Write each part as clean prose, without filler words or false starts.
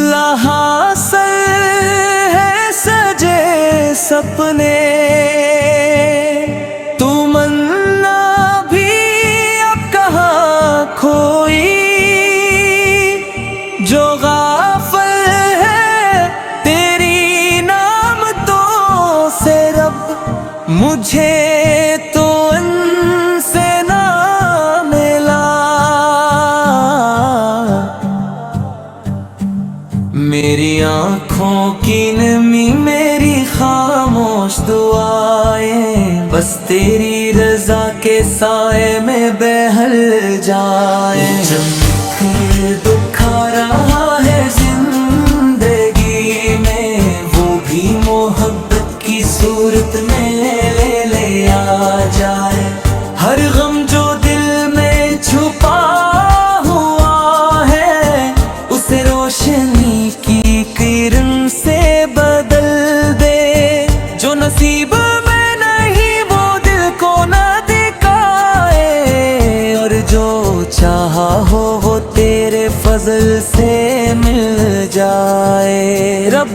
लहासल है सजे सपने, तमन्ना भी अब कहाँ खोई। जो गाफिल है तेरी नाम तो से रब, मुझे तो उनसे ना मिला। मेरी आँखों की नमी, मेरी खामोश दुआएं, बस तेरी रज़ा के साए में बहल जाए। जब दुख आ रहा है जिंदगी में, वो भी मोहब्बत की सूरत में ले आ जाए। हर गम जो दिल में छुपा हुआ है, उसे रोशनी की किरण से बदल दे। जो नसीब में नहीं वो दिल को ना दिखाए, और जो चाहा हो वो तेरे फजल से मिल जाए। रब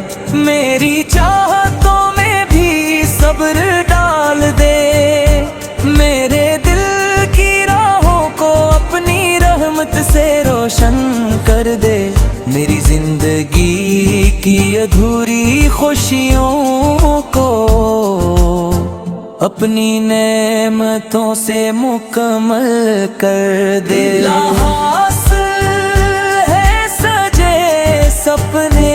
मेरी चाहतों में भी सब्र डाल दे, मेरे दिल की राहों को अपनी रहमत से रोशन कर दे। मेरी जिंदगी की अधूरी खुशियों को अपनी नेमतों से मुकम्मल कर दे। लहासल है सजे सपने,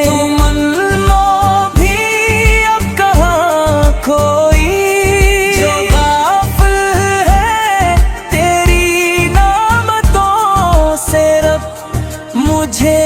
तमन्ना भी अब कहाँ खोई। जो गाफिल है तेरी नामतों से रब, मुझे